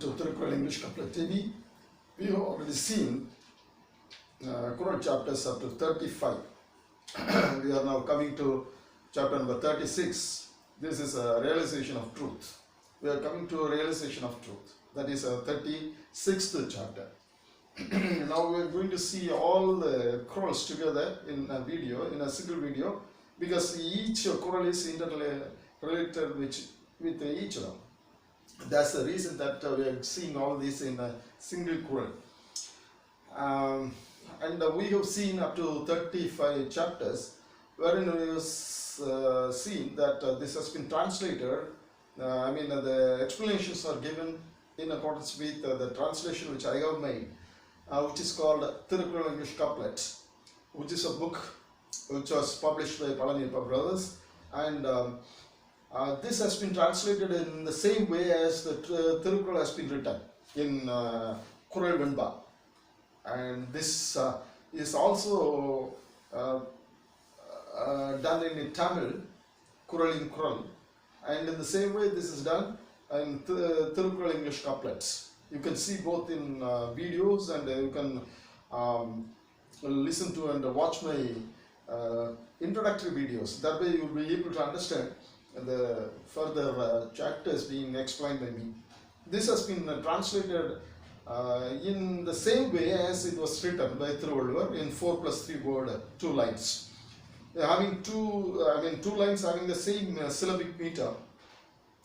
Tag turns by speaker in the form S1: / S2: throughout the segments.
S1: to Thirukkural English Couplet TV. We have already seen Couplet chapters up to 35. We are now coming to chapter number 36. This is a realization of truth. We are coming to a realization of truth. That is a 36th chapter. Now we are going to see all the chorals together in a video, in a single video, because each choral is interrelated with each one. That's the reason that we are seeing all this in a single choral. And we have seen up to 35 chapters, wherein we have seen that this has been translated. The explanations are given in accordance with the translation which I have made, which is called Thirukkural English Couplet, which is a book which was published by Palaniyappa Brothers, and this has been translated in the same way as the Thirukkural has been written in Kural Venba, and this is also done in Tamil, Kural in Kural, and in the same way this is done in Thirukkural English Couplets. You can see both in videos, and you can listen to and watch my introductory videos. That way you will be able to understand the further chapters being explained by me. This has been translated in the same way as it was written by Thirukkural in 4+3 word, 2 lines. Having two lines having the same syllabic meter,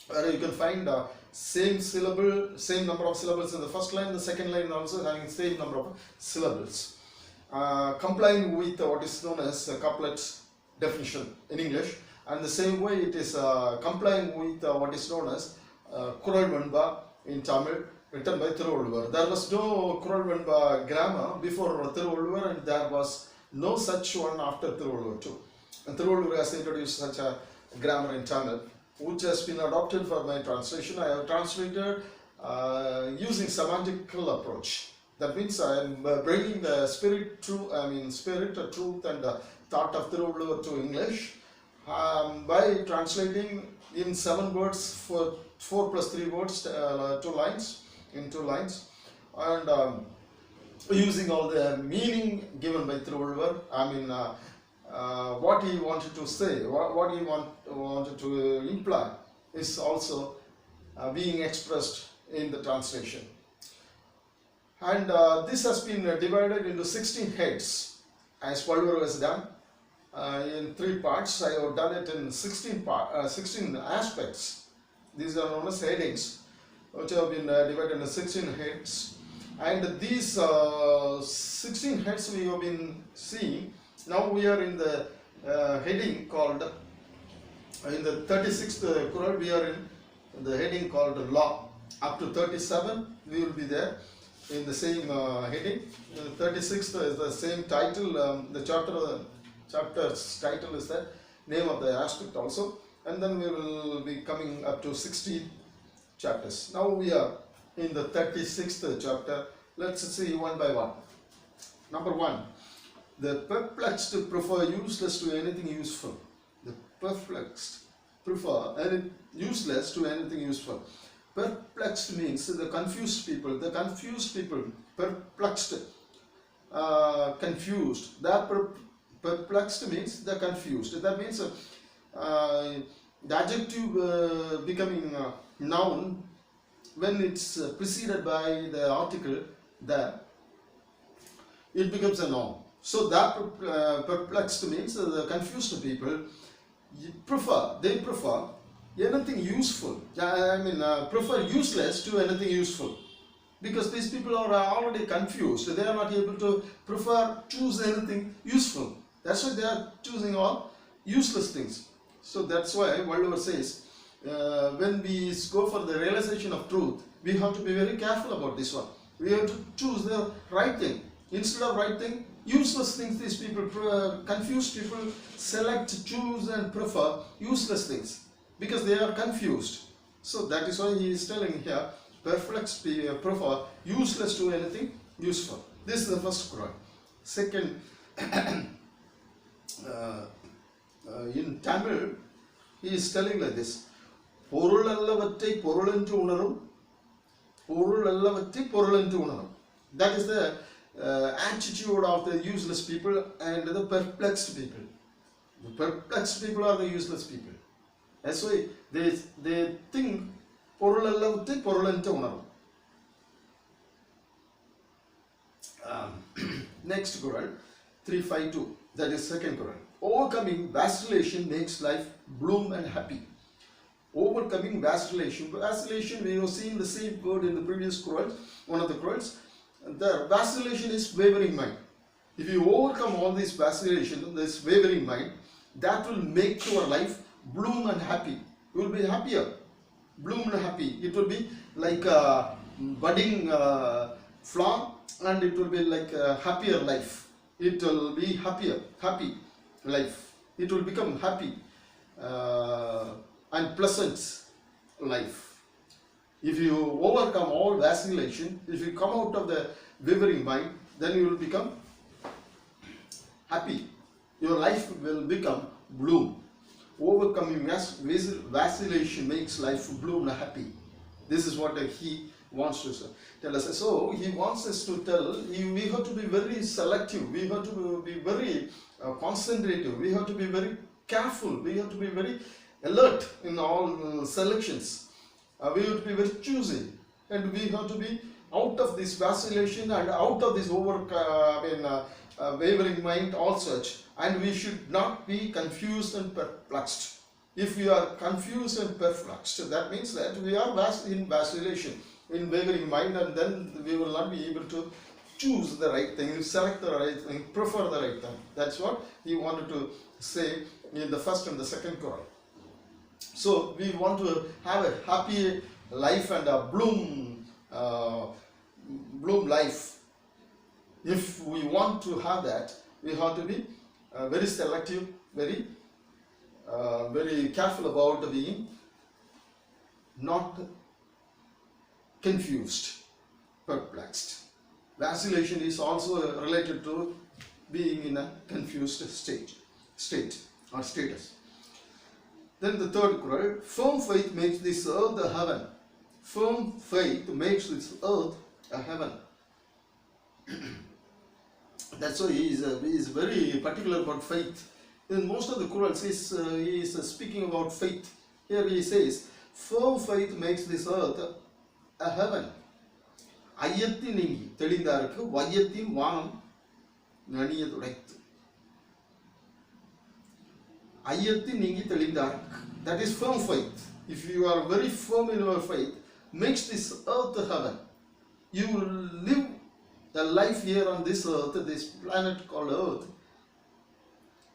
S1: where you can find same syllable, same number of syllables in the first line, the second line also having the same number of syllables, complying with what is known as couplet definition in English, and the same way it is complying with what is known as Kural Venba in Tamil, written by Thirukkural. There was no Kural Venba grammar before Thirukkural, and there was no such one after Thirukkural too. And Thirukkural has introduced such a grammar in Tamil, which has been adopted for my translation. I have translated using semantical approach. That means I am bringing the spirit, truth, and thought of Thirukkural to English by translating in 7 words for 4+3 words, 2 lines, in 2 lines, and using all the meaning given by Thirukkural. What he wanted to say, what he wanted to imply is also being expressed in the translation. And this has been divided into 16 heads, as Palvar has done in 3 parts. I have done it in 16 aspects. These are known as headings, which have been divided into 16 heads. And these 16 heads we have been seeing. Now we are in the heading called, in the 36th Kural, we are in the heading called Law. Up to 37 we will be there in the same heading. The 36th is the same title, the chapter's title is the name of the aspect also, and then we will be coming up to 16 chapters. Now we are in the 36th chapter. Let's see one by one. Number 1. The perplexed prefer useless to anything useful. The perplexed prefer useless to anything useful. Perplexed means the confused people. The confused people, perplexed, confused. That perplexed means the confused. That means the adjective becoming noun when it's preceded by the article there, it becomes a noun. So that perplexed means the confused people prefer anything useful. Prefer useless to anything useful, because these people are already confused. They are not able to choose anything useful. That's why they are choosing all useless things. So that's why Palvar says when we go for the realization of truth, we have to be very careful about this one. We have to choose the right thing. Instead of right thing, useless things, these people, confused people, select, choose and prefer useless things because they are confused. So that is why he is telling here, perplexed prefer useless to anything useful. This is the first Quran. Second, in Tamil, he is telling like this: பொருள் அல்லவற்றை பொருளென்று உணரும் That is the attitude of the useless people and the perplexed people. The perplexed people are the useless people. That's why they think next Quran 352, that is second Quran. Overcoming vacillation makes life bloom and happy. Overcoming vacillation. Vacillation, we have seen the same word in the previous Quran, one of the Qurans. The vacillation is wavering mind. If you overcome all this vacillation, this wavering mind, that will make your life bloom and happy. You will be happier, bloom and happy. It will be like a budding flower, and it will be like a happier life. It will be happy life. It will become happy and pleasant life. If you overcome all vacillation, if you come out of the wavering mind, then you will become happy. Your life will become bloom. Overcoming vacillation makes life bloom and happy. This is what he wants to tell us. So he wants us to tell, we have to be very selective, we have to be very concentrative, we have to be very careful, we have to be very alert in all selections. We have to be very choosy, and we have to be out of this vacillation and out of this wavering mind, all such, and we should not be confused and perplexed. If we are confused and perplexed, that means that we are in vacillation, in wavering mind, and then we will not be able to choose the right thing, select the right thing, prefer the right thing. That's what he wanted to say in the first and the second Quran. So we want to have a happy life and a bloom life. If we want to have that, we have to be very selective, very careful about being not confused, perplexed. Vacillation is also related to being in a confused state or status. Then the third Quran, firm faith makes this earth a heaven. Firm faith makes this earth a heaven. That's why he is very particular about faith. In most of the Qurans, he is speaking about faith. Here he says, firm faith makes this earth a heaven. ஐயத்தின் நீங்கி தெளிந்தாருக்கு வையத்தின் வானம் நனிய துடைத்து. ஐயத்தின் நீங்கி தெளிந்தாருக்கு. That is firm faith. If you are very firm in your faith, makes this earth a heaven. You will live the life here on this earth, this planet called earth,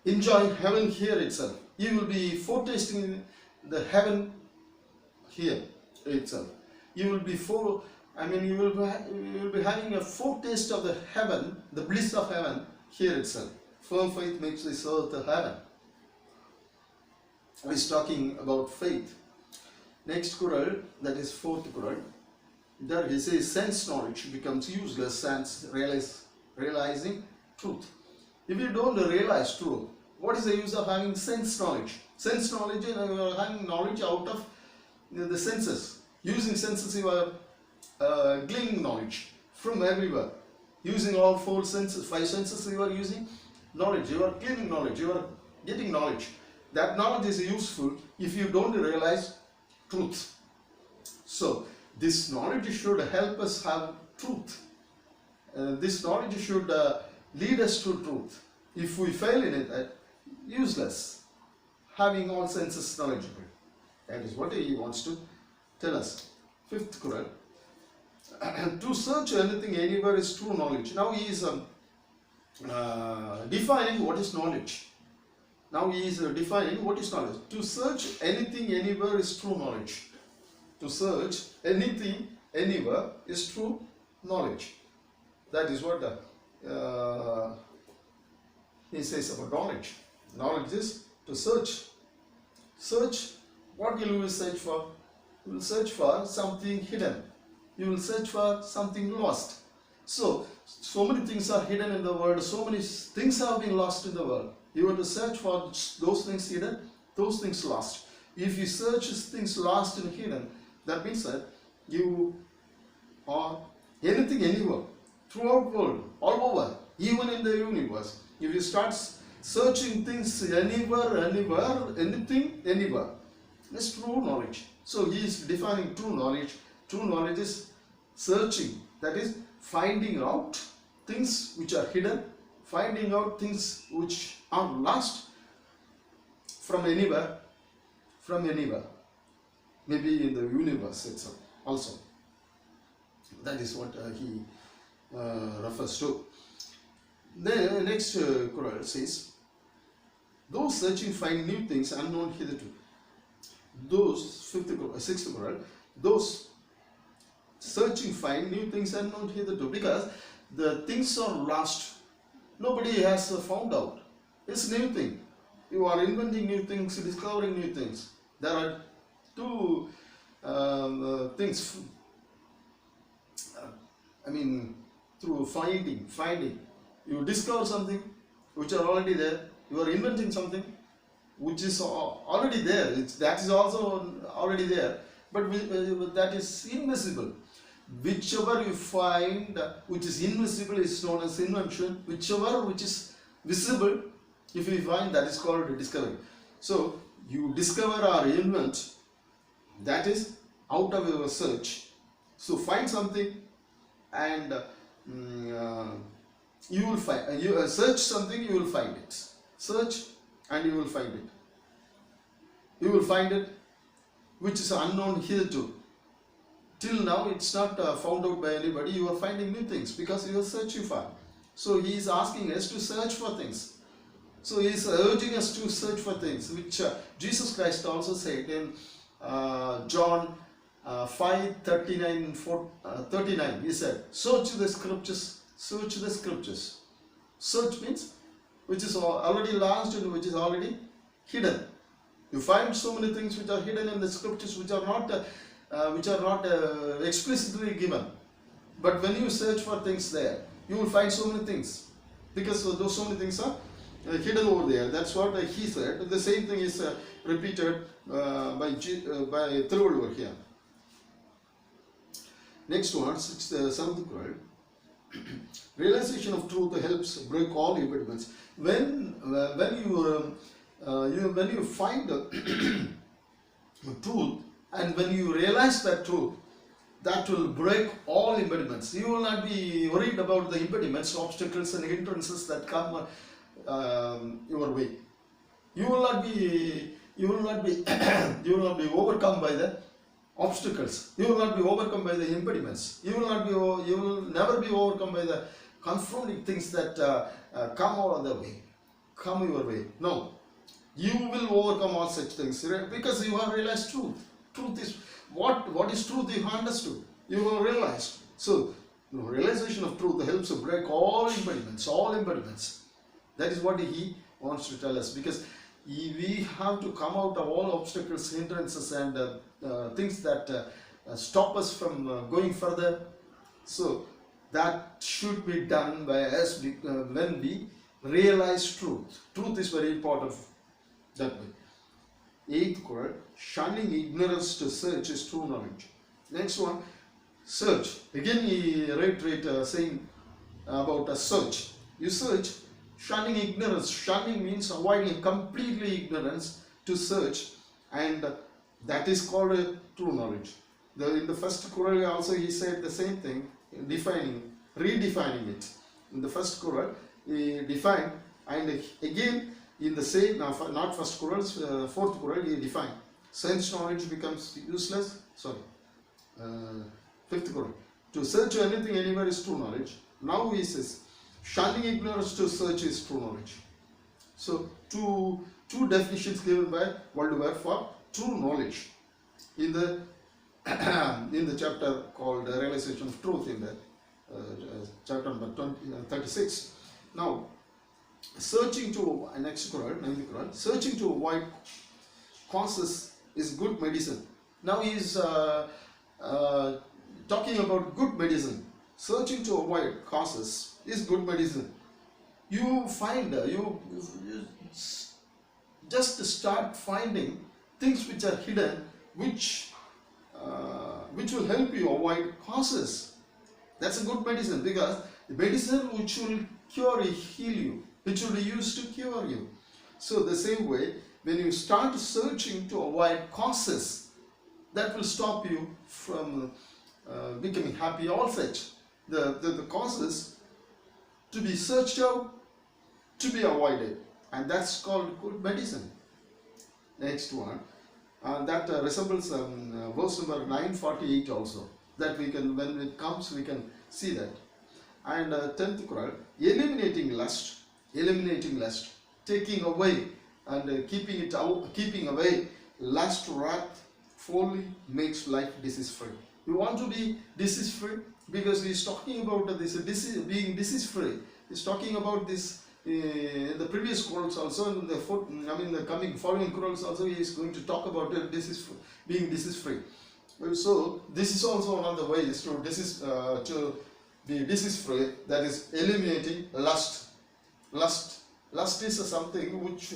S1: enjoying heaven here itself. You will be foretasting the heaven here itself. You will be you will be having a foretaste of the heaven, the bliss of heaven here itself. Firm faith makes this earth a heaven. He is talking about faith. Next Quran, that is fourth Quran. There he says, sense knowledge becomes useless and realizing truth. If you don't realize truth, what is the use of having sense knowledge? Sense knowledge, having knowledge out of the senses. Using senses, you are gleaning knowledge from everywhere. Using all four senses, 5 senses, you are using knowledge. You are gleaning knowledge. You are getting knowledge. That knowledge is useful if you don't realize truth. So this knowledge should help us have truth. This knowledge should lead us to truth. If we fail in it, useless. Having all senses knowledgeable. That is what he wants to tell us. Fifth Quran. To search anything anywhere is true knowledge. Now he is defining what is knowledge. Now he is defining what is knowledge. To search anything anywhere is true knowledge. To search anything anywhere is true knowledge. That is what he says about knowledge. Knowledge is to search. Search. What will you search for? You will search for something hidden. You will search for something lost. So many things are hidden in the world. So many things have been lost in the world. You want to search for those things hidden, those things lost. If you search things lost and hidden, that means that you or anything, anywhere, throughout world, all over, even in the universe. If you start searching things anywhere, anything, anywhere, it's true knowledge. So he is defining true knowledge. True knowledge is searching, that is finding out things which are hidden, finding out things which are lost from anywhere, maybe in the universe itself also. That is what he refers to. The next Quran says, those searching find new things unknown hitherto. Those, sixth Quran, those searching find new things unknown hitherto, because the things are lost. Nobody has found out. It's a new thing. You are inventing new things, discovering new things. There are two things. Through finding. You discover something which are already there. You are inventing something which is already there. That is also already there, but that is invisible. Whichever you find which is invisible is known as invention. Whichever which is visible, if you find, that is called discovery. So you discover or invent, that is out of your search. So find something and you will find. You search something, you will find it. Search and you will find it. You will find it which is unknown hitherto. Till now it's not found out by anybody. You are finding new things because you are searching for. So he is asking us to search for things. So he is urging us to search for things, which Jesus Christ also said in John 5:39, 39. He said, search the scriptures, search the scriptures. Search means which is already lost and which is already hidden. You find so many things which are hidden in the scriptures, which are not explicitly given. But when you search for things there, you will find so many things, because those so many things are hidden over there. That's what he said. The same thing is repeated by Thirukkural here. Next one, seventh Quran. Realization of truth helps break all impediments. When you find truth, and when you realize that truth, that will break all impediments. You will not be worried about the impediments, obstacles and hindrances that come your way. You will not be you will not be overcome by the obstacles. You will not be overcome by the impediments. You will never be overcome by the confronting things that come your way. No, you will overcome all such things because you have realized truth. Truth is what is truth. You have understood. You have realized. So the realization of truth helps to break all impediments. All impediments. That is what he wants to tell us, because we have to come out of all obstacles, hindrances, and things that stop us from going further. So that should be done by us when we realize truth. Truth is very important that way. Eighth Quran, shunning ignorance to search is true knowledge. Next one, search. Again he reiterate saying about a search. You search, shunning ignorance. Shunning means avoiding completely ignorance to search, and that is called true knowledge. In the first Quran also he said the same thing, redefining it. In the first Quran he defined, and again in the same, not first Quran, fourth Quran he defined. Sense knowledge becomes useless. Fifth Quran. To search anything anywhere is true knowledge. Now he says, shunning ignorance to search is true knowledge. So two definitions given by Waldemar for true knowledge in the in the chapter called Realization of Truth, in the chapter number 36. Now, searching to next Quran, 9th Quran, searching to avoid causes is good medicine. Now he is talking about good medicine. Searching to avoid causes is good medicine. You find, you just start finding things which are hidden, which will help you avoid causes. That's a good medicine, because the medicine which will cure, heal you, which will be used to cure you. So the same way, when you start searching to avoid causes, that will stop you from becoming happy. All such the causes to be searched out, to be avoided, and that's called good medicine. Next one, that resembles verse number 948 also, that we can, when it comes, we can see that. And 10th Quran, eliminating lust, taking away and keeping it out, keeping away lust, wrath, folly makes life disease free. You want to be disease free, because he is talking about this disease, being disease free. He's talking about this in the previous quotes also, in the the following quotes also, he is going to talk about being disease free. So this is also one of the ways to be disease free, that is eliminating lust. Lust is something which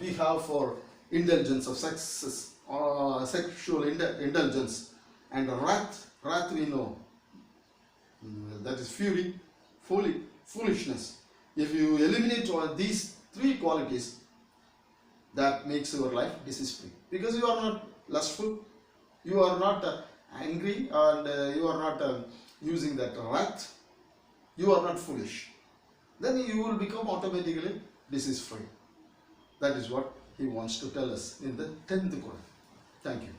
S1: we have for indulgence of sexes, or sexual indulgence. And wrath we know, that is fury, folly, foolishness. If you eliminate all these three qualities, that makes your life disease free, because you are not lustful, you are not angry, and you are not using that wrath, you are not foolish, then you will become automatically disease free. That is what he wants to tell us in the 10th Quran. Thank you.